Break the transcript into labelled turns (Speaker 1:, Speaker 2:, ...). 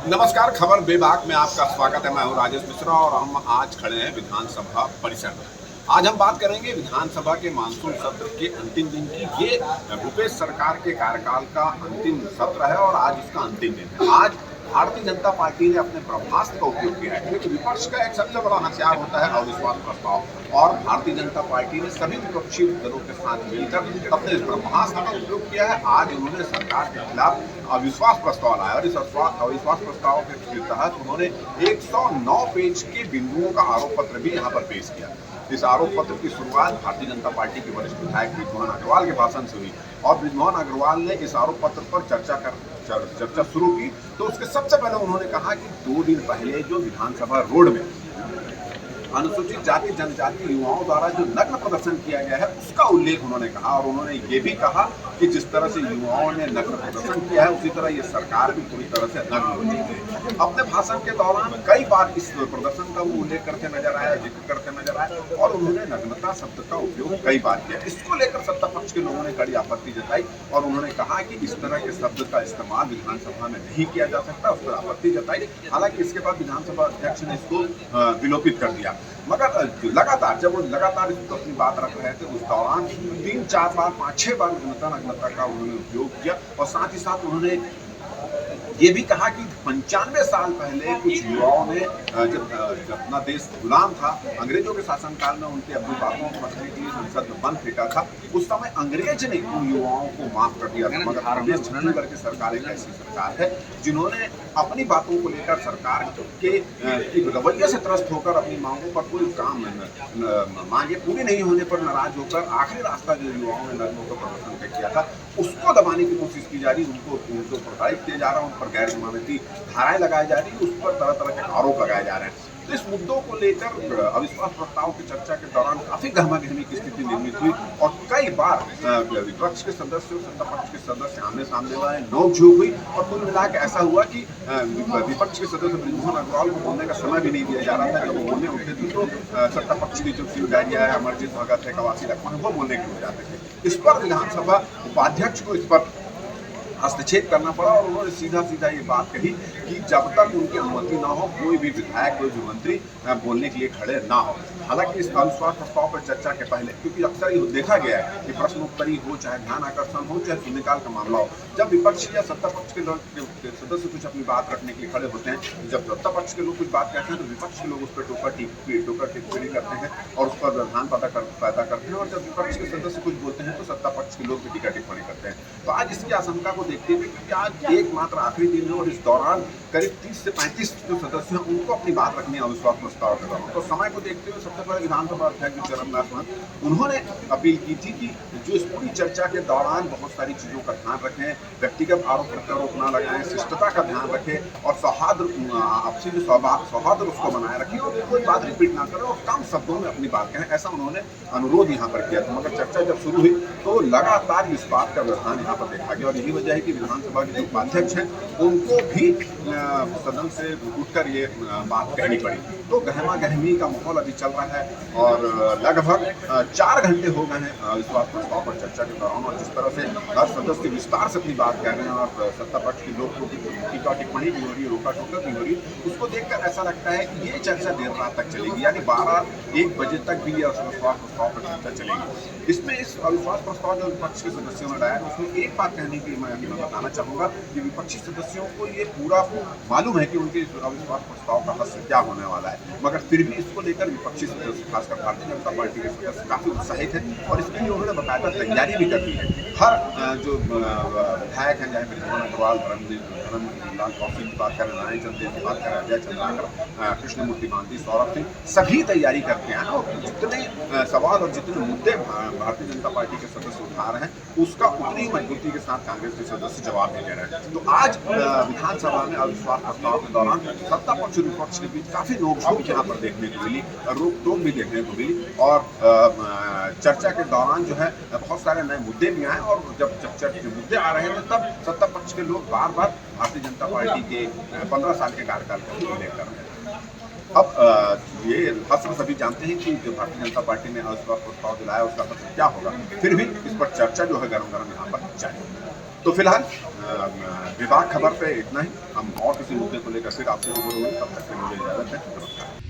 Speaker 1: नमस्कार, खबर बेबाक में आपका स्वागत है। मैं हूं राजेश मिश्रा और हम आज खड़े हैं विधानसभा परिसर में। आज हम बात करेंगे विधानसभा के मानसून सत्र के अंतिम दिन की। ये भूपेश सरकार के कार्यकाल का अंतिम सत्र है और आज इसका अंतिम दिन है। आज भारतीय जनता पार्टी ने अपने ब्रह्मास्त्र का उपयोग किया है, क्योंकि विपक्ष का एक सबसे बड़ा हथियार होता है अविश्वास प्रस्ताव, और भारतीय जनता पार्टी ने सभी विपक्षी दलों के साथ मिलकर अपने इस ब्रह्मास्त्र का उपयोग किया है। आज उन्होंने सरकार के खिलाफ अविश्वास प्रस्ताव लाया और इस अविश्वास प्रस्ताव के तहत उन्होंने 109 पेज के बिंदुओं का आरोप पत्र भी यहाँ पर पेश किया। इस आरोप पत्र की शुरुआत भारतीय जनता पार्टी के वरिष्ठ विधायक बृजमोहन अग्रवाल के भाषण से हुई और बृजमोहन अग्रवाल ने इस आरोप पत्र पर चर्चा शुरू की। तो उसके सबसे पहले उन्होंने कहा कि 2 दिन पहले जो विधानसभा रोड में अनुसूचित जाति जनजाति युवाओं द्वारा जो नग्न प्रदर्शन किया गया है उसका उल्लेख उन्होंने कहा, और उन्होंने ये भी कहा कि जिस तरह से युवाओं ने नग्न प्रदर्शन किया है उसी तरह ये सरकार भी पूरी तरह से नग्न हो चुकी है। अपने भाषण के दौरान कई बार इस प्रदर्शन का वो उल्लेख करते नजर आया, जिक्र करते नजर आए, और उन्होंने नग्नता शब्द का उपयोग कई बार किया। इसको लेकर सत्ता पक्ष के लोगों ने कड़ी आपत्ति जताई और उन्होंने कहा कि इस तरह के शब्द का इस्तेमाल विधानसभा में नहीं किया जा सकता, उस पर आपत्ति जताई। हालांकि इसके बाद विधानसभा अध्यक्ष ने इसको विलोपित कर दिया, मगर लगातार जब वो लगातार इस अपनी बात रख रहे थे उस दौरान 3-4 बार 5-6 बार नग्नता का उन्होंने उपयोग किया, और साथ ही साथ उन्होंने ये भी कहा कि 95 साल पहले कुछ युवाओं ने जब अपना देश गुलाम था, अंग्रेजों के शासनकाल में उनकी अपनी बातों को रखने के लिए संसद में बंद फेंका था, उस समय अंग्रेज ने उन युवाओं को माफ कर दिया था। मगर प्रदेश छत्तीसगढ़ की सरकार एक ऐसी सरकार है जिन्होंने अपनी बातों को लेकर सरकार के रवैये से त्रस्त होकर अपनी मांगों पर कोई काम मांगे पूरी नहीं होने पर नाराज होकर आखिरी रास्ता जो युवाओं ने नग्नों का प्रदर्शन पे किया था उसको दबाने की कोशिश की जा रही, उनको प्रताड़ित किया जा रहा है, उन पर गैर जमानती धाराएं लगाई जा रही, उस पर तरह तरह के आरोप लगाए जा रहे हैं। तो इस मुद्दों को लेकर अविश्वास प्रस्ताव की चर्चा के दौरान काफी गहमागहमी की स्थिति निर्मित हुई और कई बार विपक्ष के सदस्यों सत्ता पक्ष के सदस्य आमने सामने आए, नोक-झोंक हुई, और कुल मिला के ऐसा हुआ कि विपक्ष के सदस्य बृजमोहन अग्रवाल को बोलने का समय भी नहीं दिया जा रहा था। जब वो बोलने उठते थे तो सत्ता पक्ष की जो सिंगारिया है, अमरजीत भगत है, कवासी लखमा, वो बोलने के हो जाते थे। इस पर विधानसभा उपाध्यक्ष को इस पर हस्तक्षेप करना पड़ा और उन्होंने सीधा सीधा ये बात कही कि जब तक उनकी अनुमति ना हो कोई भी विधायक कोई भी मंत्री बोलने के लिए खड़े ना हो। हालांकि इस अविश्वास प्रस्ताव पर चर्चा के पहले, क्योंकि अक्सर ये देखा गया है कि प्रश्नोत्तरी हो, चाहे ध्यान आकर्षण हो, चाहे शून्यकाल का मामला हो, जब विपक्ष या सत्ता पक्ष के सदस्य कुछ अपनी बात रखने के लिए खड़े होते हैं, जब सत्ता पक्ष के लोग कुछ बात कहते हैं तो विपक्ष के लोग उस पर टोकर टिप्पणी करते हैं और उस पर रुझान पैदा करते हैं, और जब विपक्ष के सदस्य कुछ बोलते हैं तो सत्ता पक्ष के लोग भी टीका टिप्पणी करते हैं। तो आज इसकी आशंका को देखते हुए, क्योंकि आज एकमात्र आखिरी दिन है और इस दौरान करीब 30 से 35 जो सदस्य हैं उनको अपनी बात रखनी है अविश्वास प्रस्ताव के दौरान, तो समय को देखते हुए सबसे पहले विधानसभा अध्यक्ष चरणदास महंत उन्होंने अपील की थी कि जो इस पूरी चर्चा के दौरान बहुत सारी चीजों का ध्यान रखें, व्यक्तिगत आरोप प्रत्यारोप न लगाएं, शिष्टता का ध्यान रखें और आपसी जो सौहार्द उसको बनाए रखें और कोई बात रिपीट ना करें और कम शब्दों में अपनी बात कहें, ऐसा उन्होंने अनुरोध यहाँ पर किया था। मगर चर्चा जब शुरू हुई तो लगातार इस बात का व्यवधान यहाँ पर देखा गया और यही वजह है कि विधानसभा के जो उपाध्यक्ष हैं उनको भी सदन से उठकर ये बात कहनी पड़ी। तो गहमा गहमी का माहौल अभी चल रहा है और लगभग 4 घंटे हो गए हैं अविश्वास प्रस्ताव पर चर्चा के दौरान, और जिस तरह से हर सदस्य विस्तार से अपनी बात कह रहे हैं और सत्ता पक्ष के लोग टीका टिप्पणी भी हो रही है, रोका टोका भी हो रही है, उसको देखकर ऐसा लगता है कि ये चर्चा देर रात तक चलेगी, यानी 12-1 बजे तक भी ये अविश्वास प्रस्ताव पर चर्चा चलेगी। इसमें इस अविश्वास प्रस्ताव जो विपक्ष के सदस्यों ने लाया उसमें एक बात कहने की मैं बताना चाहूँगा कि विपक्षी सदस्यों को ये पूरा मालूम है कि उनके अविश्वास प्रस्ताव का हल क्या होने वाला है, मगर फिर भी इसको लेकर विपक्षी सदस्य खासकर भारतीय जनता पार्टी के सदस्य काफी उत्साहित हैं और इसके लिए उन्होंने बाकायदा तैयारी भी कर दी है। हर जो विधायक हैं, चाहे बृजमोहन अग्रवाल, धर्मलाल कौशिक की बात करें, नारायण चंद देव की बात करें, अजय चंद्राकर, कृष्णमूर्ति मांझी, सौरभ सिंह, सभी तैयारी करके आए और जितने सवाल और जितने मुद्दे भारतीय जनता पार्टी के सदस्य उठा रहे हैं उसका उतनी मजबूती के साथ कांग्रेस के सदस्य जवाब दे रहे हैं। तो आज विधानसभा में अविश्वास प्रस्ताव के दौरान सत्ता पक्ष और विपक्ष के बीच काफी नोक-झोंक यहाँ पर देखने को मिली, रोक-टोक भी देखने को मिली और चर्चा के दौरान जो है बहुत सारे नए मुद्दे भी आए और जब मुद्दे आ रहे थे तब सत्ता पक्ष के लोग बार बार भारतीय जनता पार्टी के 15 साल के कार्यकाल का उल्लेख कर रहे हैं। अब ये हस्र सभी जानते हैं कि जो भारतीय जनता पार्टी ने अविश्वास प्रस्ताव दिलाया उसका हस्र क्या होगा, फिर भी इस पर चर्चा जो है गरम गरम यहाँ पर जारी है। तो फिलहाल विभाग खबर पे इतना ही। हम और किसी मुद्दे को लेकर फिर आपसे रूबरू होंगे, तब तक के लिए मुझे इजाजत है। नमस्कार।